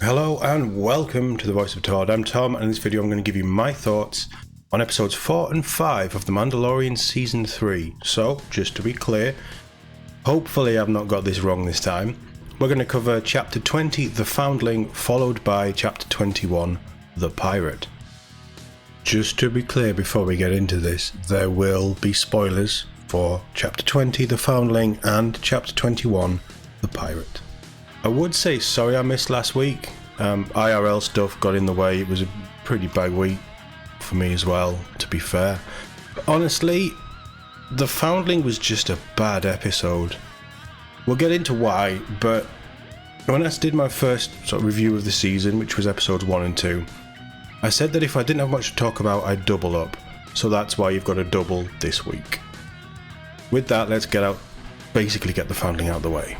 Hello and welcome to the Voice of TOD. I'm Tom, and in this video I'm going to give you my thoughts on episodes 4 and 5 of The Mandalorian Season 3. So, just to be clear, hopefully I've not got this wrong this time. We're going to cover Chapter 20, The Foundling, followed by Chapter 21, The Pirate. Just to be clear before we get into this, there will be spoilers for Chapter 20, The Foundling, and Chapter 21, The Pirate. I would say sorry I missed last week. IRL stuff got in the way. It was a pretty bad week for me as well, to be fair. But honestly, The Foundling was just a bad episode. We'll get into why, but when I did my first sort of review of the season, which was episodes 1 and 2, I said that if I didn't have much to talk about, I'd double up. So that's why you've got a double this week. With that, let's basically get The Foundling out of the way.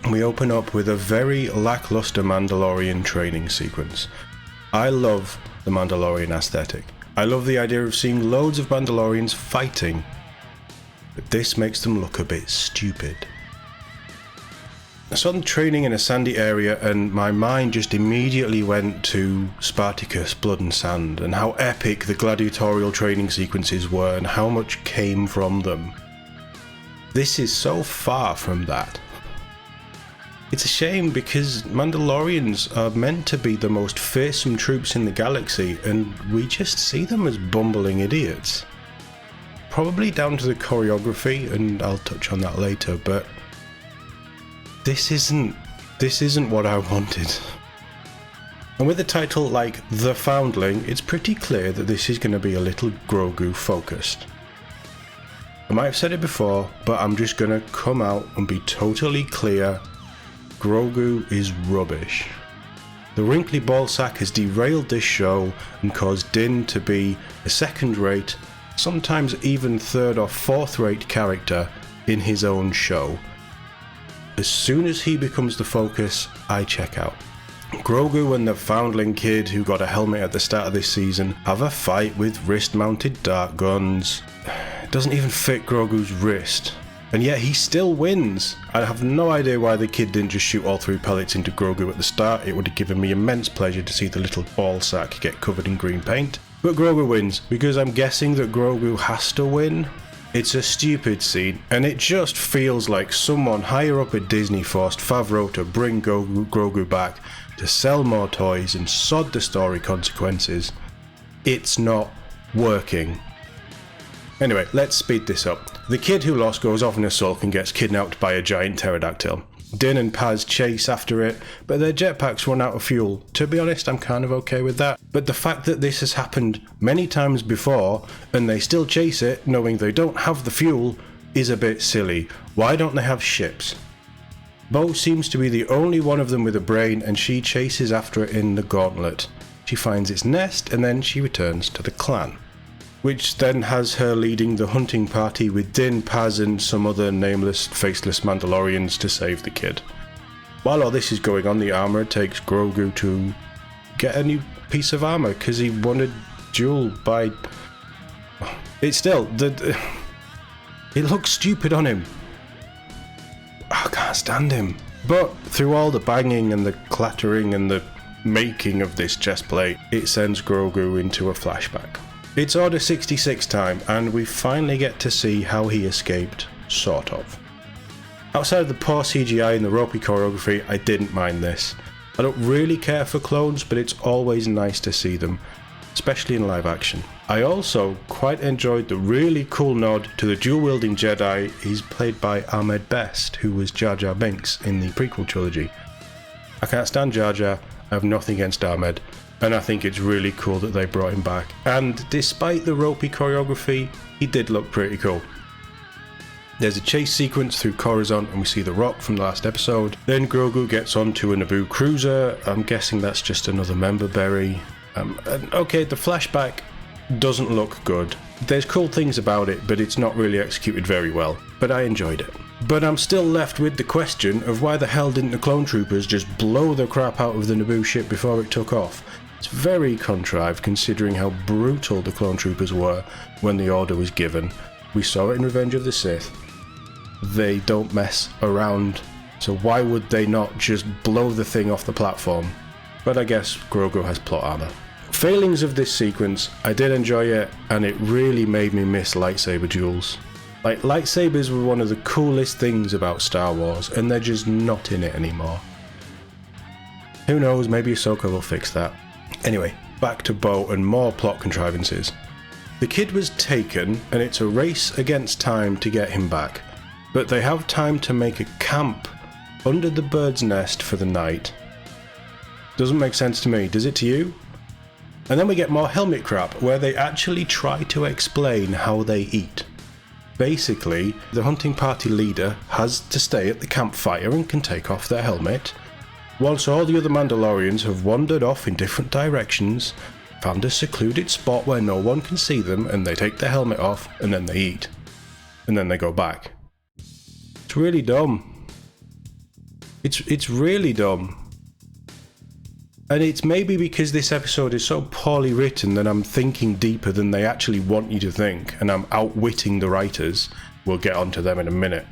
We open up with a very lackluster Mandalorian training sequence. I love the Mandalorian aesthetic. I love the idea of seeing loads of Mandalorians fighting, but this makes them look a bit stupid. I saw them training in a sandy area and my mind just immediately went to Spartacus, Blood and Sand, and how epic the gladiatorial training sequences were and how much came from them. This is so far from that. It's a shame because Mandalorians are meant to be the most fearsome troops in the galaxy, and we just see them as bumbling idiots. Probably down to the choreography, and I'll touch on that later, but this isn't what I wanted. And with a title like The Foundling, it's pretty clear that this is going to be a little Grogu focused. I might have said it before, but I'm just going to come out and be totally clear. Grogu is rubbish. The wrinkly ballsack has derailed this show and caused Din to be a second-rate, sometimes even third or fourth-rate character in his own show. As soon as he becomes the focus, I check out. Grogu and the Foundling kid who got a helmet at the start of this season have a fight with wrist-mounted dart guns. It doesn't even fit Grogu's wrist. And yet he still wins. I have no idea why the kid didn't just shoot all 3 pellets into Grogu at the start. It would have given me immense pleasure to see the little ball sack get covered in green paint. But Grogu wins, because I'm guessing that Grogu has to win. It's a stupid scene, and it just feels like someone higher up at Disney forced Favreau to bring Grogu back to sell more toys and sod the story consequences. It's not working. Anyway, let's speed this up. The kid who lost goes off in a sulk and gets kidnapped by a giant pterodactyl. Din and Paz chase after it, but their jetpacks run out of fuel. To be honest, I'm kind of okay with that. But the fact that this has happened many times before, and they still chase it, knowing they don't have the fuel, is a bit silly. Why don't they have ships? Bo seems to be the only one of them with a brain, and she chases after it in the gauntlet. She finds its nest, and then she returns to the clan, which then has her leading the hunting party with Din, Paz and some other nameless, faceless Mandalorians to save the kid. While all this is going on, the armourer takes Grogu to get a new piece of armour because he won a duel by... It's still... It looks stupid on him. I can't stand him. But through all the banging and the clattering and the making of this chest plate, it sends Grogu into a flashback. It's Order 66 time, and we finally get to see how he escaped, sort of. Outside of the poor CGI and the ropey choreography, I didn't mind this. I don't really care for clones, but it's always nice to see them, especially in live action. I also quite enjoyed the really cool nod to the dual-wielding Jedi. He's played by Ahmed Best, who was Jar Jar Binks in the prequel trilogy. I can't stand Jar Jar, I have nothing against Ahmed, and I think it's really cool that they brought him back. And despite the ropey choreography, he did look pretty cool. There's a chase sequence through Coruscant and we see the Rock from the last episode. Then Grogu gets onto a Naboo cruiser. I'm guessing that's just another member berry. Okay, the flashback doesn't look good. There's cool things about it, but it's not really executed very well. But I enjoyed it. But I'm still left with the question of why the hell didn't the clone troopers just blow the crap out of the Naboo ship before it took off? It's very contrived considering how brutal the clone troopers were when the order was given. We saw it in Revenge of the Sith. They don't mess around so why would they not just blow the thing off the platform? But I guess Grogu has plot armor. Failings of this sequence, I did enjoy it, and it really made me miss lightsaber duels. Like, lightsabers were one of the coolest things about Star Wars, and they're just not in it anymore. Who knows, maybe Ahsoka will fix that. Anyway, back to Bo and more plot contrivances. The kid was taken, and it's a race against time to get him back, but they have time to make a camp under the bird's nest for the night. Doesn't make sense to me, does it to you? And then we get more helmet crap, where they actually try to explain how they eat. Basically, the hunting party leader has to stay at the campfire and can take off their helmet, whilst all the other Mandalorians have wandered off in different directions, found a secluded spot where no one can see them, and they take their helmet off, and then they eat. And then they go back. It's really dumb. It's really dumb. And it's maybe because this episode is so poorly written that I'm thinking deeper than they actually want you to think, and I'm outwitting the writers. We'll get onto them in a minute.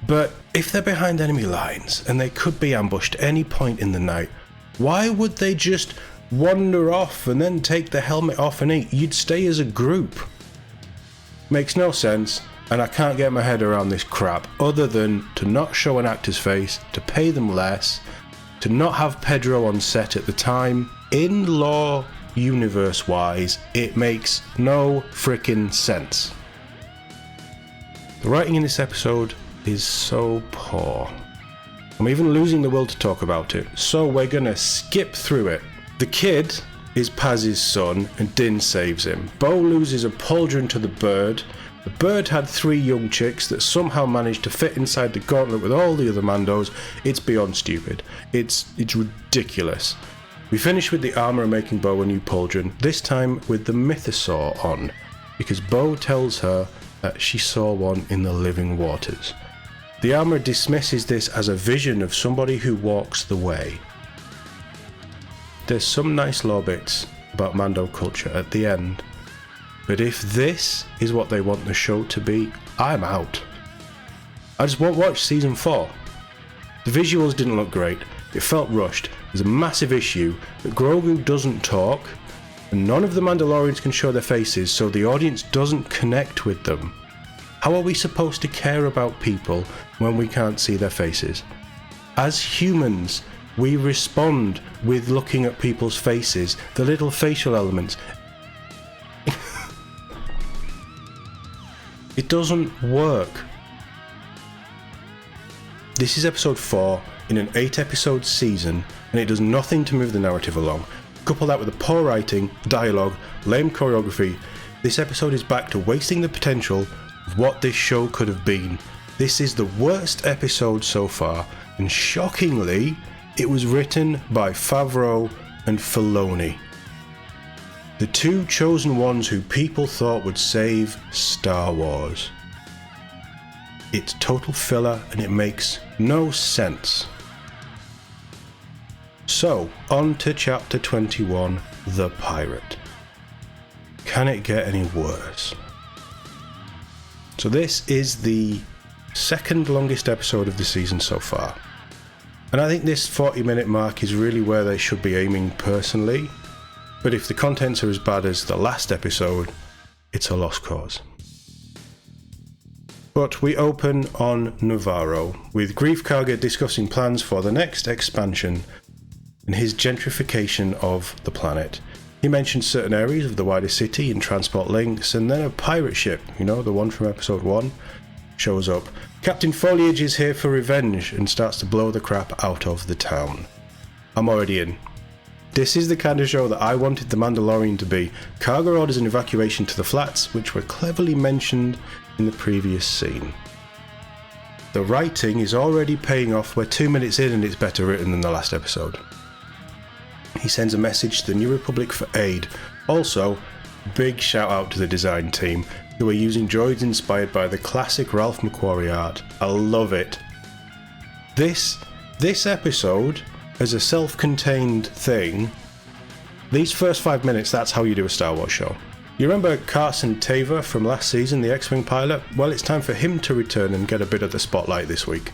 But if they're behind enemy lines, and they could be ambushed any point in the night, why would they just wander off and then take the helmet off and eat? You'd stay as a group. Makes no sense, and I can't get my head around this crap, other than to not show an actor's face, to pay them less, to not have Pedro on set at the time. In lore, universe-wise, it makes no frickin' sense. The writing in this episode is so poor. I'm even losing the will to talk about it, so we're gonna skip through it. The kid is Paz's son, and Din saves him. Bo loses a pauldron to the bird. The bird had 3 young chicks that somehow managed to fit inside the gauntlet with all the other Mandos. It's beyond stupid. It's ridiculous. We finish with the armourer making Bo a new pauldron, this time with the mythosaur on, because Bo tells her that she saw one in the living waters. The armourer dismisses this as a vision of somebody who walks the way. There's some nice lore bits about Mando culture at the end, but if this is what they want the show to be, I'm out. I just won't watch season 4. The visuals didn't look great, it felt rushed, there's a massive issue that Grogu doesn't talk, and none of the Mandalorians can show their faces, so the audience doesn't connect with them. How are we supposed to care about people when we can't see their faces? As humans, we respond with looking at people's faces, the little facial elements. It doesn't work. This is episode 4 in an 8-episode season, and it does nothing to move the narrative along. Couple that with the poor writing, dialogue, lame choreography, this episode is back to wasting the potential of what this show could have been. This is the worst episode so far, and shockingly, it was written by Favreau and Filoni, the 2 chosen ones who people thought would save Star Wars. It's total filler and it makes no sense. So, on to chapter 21, The Pirate. Can it get any worse? So this is the second longest episode of the season so far. And I think this 40-minute mark is really where they should be aiming personally. But if the contents are as bad as the last episode, it's a lost cause. But we open on Navarro, with Grief Karga discussing plans for the next expansion and his gentrification of the planet. He mentions certain areas of the wider city and transport links, and then a pirate ship, the one from episode 1, shows up. Captain Foliage is here for revenge and starts to blow the crap out of the town. I'm already in. This is the kind of show that I wanted The Mandalorian to be. Karga orders an evacuation to the flats, which were cleverly mentioned in the previous scene. The writing is already paying off. We're 2 minutes in and it's better written than the last episode. He sends a message to the New Republic for aid. Also, big shout out to the design team, who are using droids inspired by the classic Ralph McQuarrie art. I love it. This episode, as a self-contained thing, these first 5 minutes, that's how you do a Star Wars show. You remember Carson Teva from last season, the X-Wing pilot? Well, it's time for him to return and get a bit of the spotlight this week.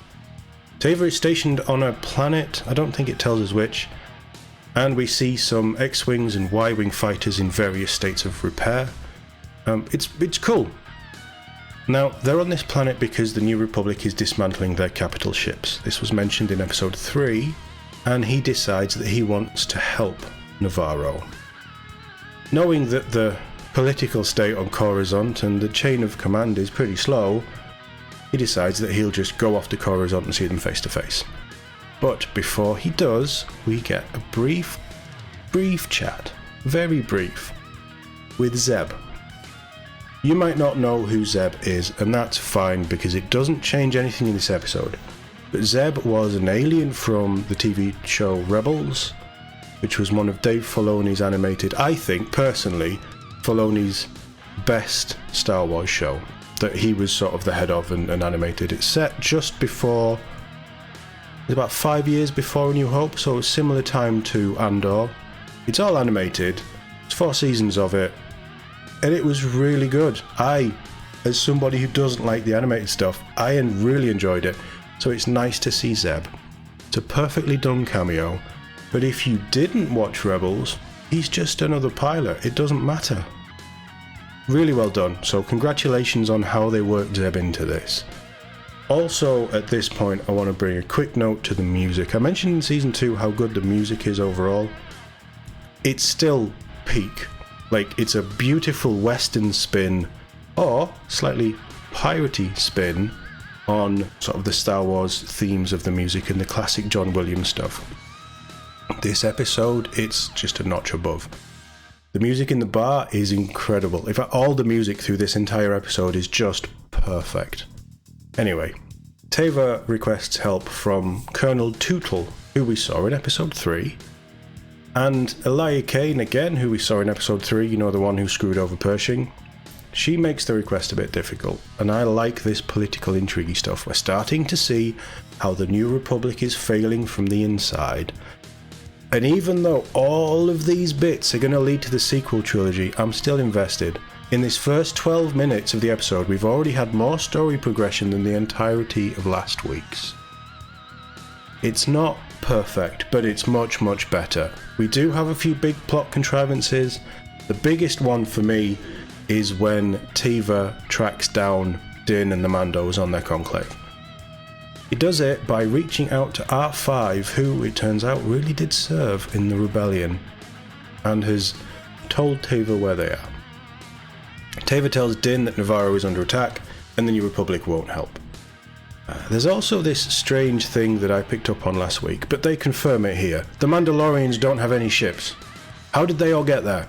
Teva is stationed on a planet, I don't think it tells us which, and we see some X-Wings and Y-Wing fighters in various states of repair. It's cool. Now, they're on this planet because the New Republic is dismantling their capital ships. This was mentioned in episode 3, and he decides that he wants to help Navarro. Knowing that the political state on Coruscant and the chain of command is pretty slow, he decides that he'll just go off to Coruscant and see them face to face. But before he does, we get a brief chat, very brief, with Zeb. You might not know who Zeb is, and that's fine because it doesn't change anything in this episode. But Zeb was an alien from the TV show Rebels, which was one of Dave Filoni's animated, I think, personally, Filoni's best Star Wars show that he was sort of the head of and animated. It's set just before, about 5 years before A New Hope, so a similar time to Andor. It's all animated, it's 4 seasons of it, and it was really good. I, as somebody who doesn't like the animated stuff, I really enjoyed it, so it's nice to see Zeb. It's a perfectly done cameo, but if you didn't watch Rebels, he's just another pilot, it doesn't matter. Really well done, so congratulations on how they worked Zeb into this. Also, at this point, I want to bring a quick note to the music. I mentioned in Season 2 how good the music is overall. It's still peak. Like, it's a beautiful western spin, or slightly piratey spin, on sort of the Star Wars themes of the music and the classic John Williams stuff. This episode, it's just a notch above. The music in the bar is incredible. In fact, all the music through this entire episode is just perfect. Anyway, Teva requests help from Colonel Tootle, who we saw in episode 3, and Elia Kane again, who we saw in episode 3, you know, the one who screwed over Pershing. She makes the request a bit difficult, and I like this political intrigue stuff. We're starting to see how the New Republic is failing from the inside. And even though all of these bits are going to lead to the sequel trilogy, I'm still invested. In this first 12 minutes of the episode, we've already had more story progression than the entirety of last week's. It's not perfect, but it's much, much better. We do have a few big plot contrivances. The biggest one for me is when Teva tracks down Din and the Mandos on their conclave. He does it by reaching out to R5, who, it turns out, really did serve in the rebellion, and has told Teva where they are. Teva tells Din that Navarro is under attack, and the New Republic won't help. There's also this strange thing that I picked up on last week, but they confirm it here. The Mandalorians don't have any ships. How did they all get there?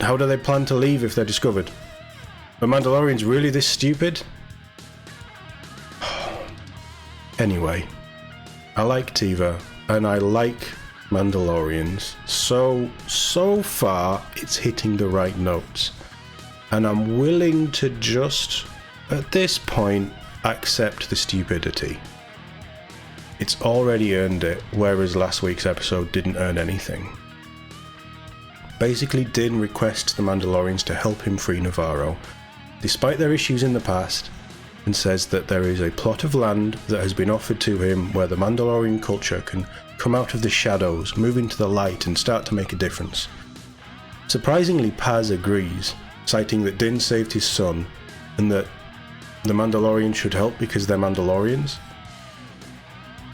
How do they plan to leave if they're discovered? Are Mandalorians really this stupid? Anyway, I like Teva, and I like Mandalorians, so far it's hitting the right notes. And I'm willing to just, at this point, accept the stupidity. It's already earned it, whereas last week's episode didn't earn anything. Basically, Din requests the Mandalorians to help him free Navarro, despite their issues in the past, and says that there is a plot of land that has been offered to him where the Mandalorian culture can come out of the shadows, move into the light, and start to make a difference. Surprisingly, Paz agrees, citing that Din saved his son, and that the Mandalorians should help because they're Mandalorians.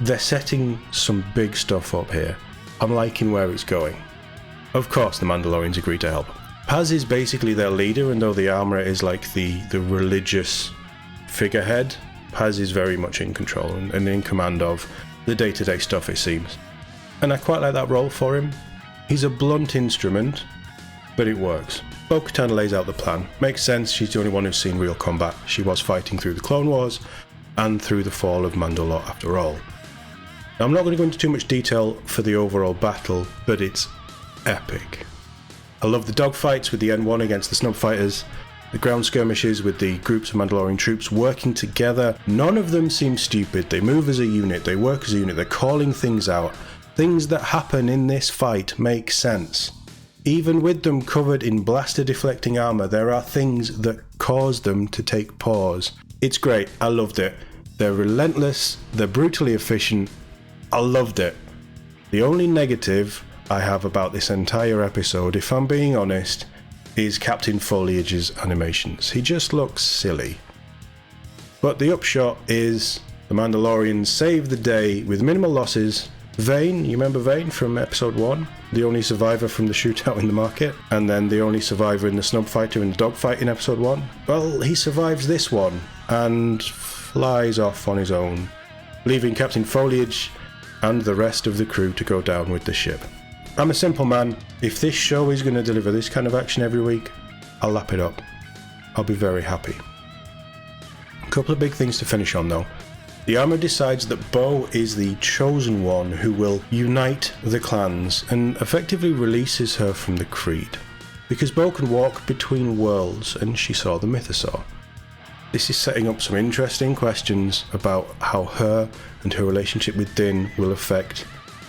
They're setting some big stuff up here. I'm liking where it's going. Of course the Mandalorians agree to help. Paz is basically their leader, and though the Armourer is like the religious figurehead, Paz is very much in control and in command of the day-to-day stuff, it seems. And I quite like that role for him. He's a blunt instrument, but it works. Bo-Katan lays out the plan. Makes sense, she's the only one who's seen real combat. She was fighting through the Clone Wars and through the fall of Mandalore after all. Now, I'm not going to go into too much detail for the overall battle, but it's epic. I love the dogfights with the N1 against the Snub Fighters, the ground skirmishes with the groups of Mandalorian troops working together. None of them seem stupid. They move as a unit, they work as a unit, they're calling things out. Things that happen in this fight make sense. Even with them covered in blaster deflecting armor, there are things that cause them to take pause. It's great, I loved it. They're relentless, they're brutally efficient. I loved it. The only negative I have about this entire episode, if I'm being honest, is Captain Foliage's animations. He just looks silly. But the upshot is the Mandalorians save the day with minimal losses. Vane, you remember Vane from episode 1? The only survivor from the shootout in the market, and then the only survivor in the snub fighter in the dogfight in episode 1? Well, he survives this one and flies off on his own, leaving Captain Foliage and the rest of the crew to go down with the ship. I'm a simple man. If this show is going to deliver this kind of action every week, I'll lap it up. I'll be very happy. A couple of big things to finish on though. The armor decides that Bo is the chosen one who will unite the clans and effectively releases her from the creed. Because Bo can walk between worlds and she saw the mythosaur. This is setting up some interesting questions about how her and her relationship with Din will affect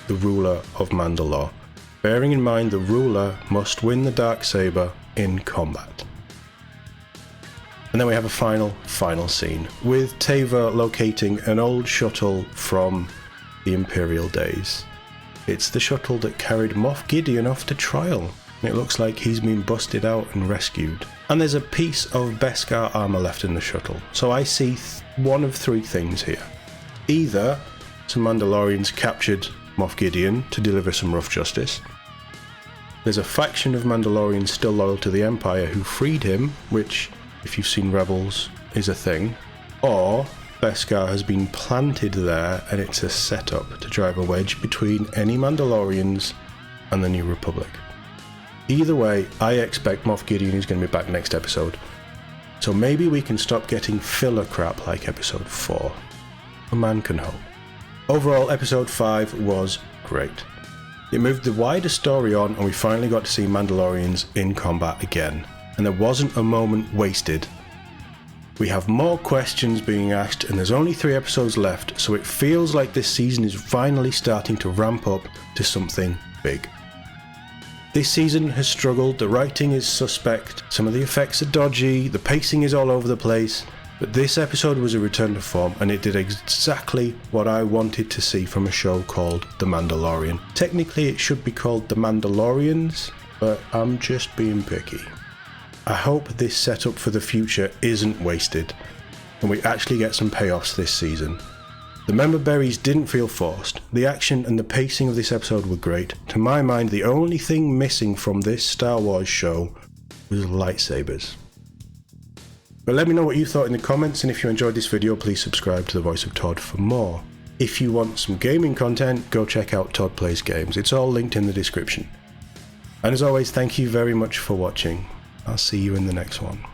the ruler of Mandalore. Bearing in mind the ruler must win the Darksaber in combat. And then we have a final scene with Teva locating an old shuttle from the Imperial days. It's the shuttle that carried Moff Gideon off to trial. It looks like he's been busted out and rescued. And there's a piece of Beskar armor left in the shuttle. So I see one of three things here. Either some Mandalorians captured Moff Gideon to deliver some rough justice. There's a faction of Mandalorians still loyal to the Empire who freed him, which, if you've seen Rebels, is a thing. Or Beskar has been planted there and it's a setup to drive a wedge between any Mandalorians and the New Republic. Either way, I expect Moff Gideon is going to be back next episode. So maybe we can stop getting filler crap like episode 4. A man can hope. Overall, episode 5 was great. It moved the wider story on and we finally got to see Mandalorians in combat again. And there wasn't a moment wasted. We have more questions being asked and there's only 3 episodes left, so it feels like this season is finally starting to ramp up to something big. This season has struggled, the writing is suspect, some of the effects are dodgy, the pacing is all over the place, but this episode was a return to form and it did exactly what I wanted to see from a show called The Mandalorian. Technically it should be called The Mandalorians, but I'm just being picky. I hope this setup for the future isn't wasted and we actually get some payoffs this season. The member berries didn't feel forced. The action and the pacing of this episode were great. To my mind, the only thing missing from this Star Wars show was lightsabers. But let me know what you thought in the comments, and if you enjoyed this video, please subscribe to the Voice of Todd for more. If you want some gaming content, go check out Todd Plays Games. It's all linked in the description. And as always, thank you very much for watching. I'll see you in the next one.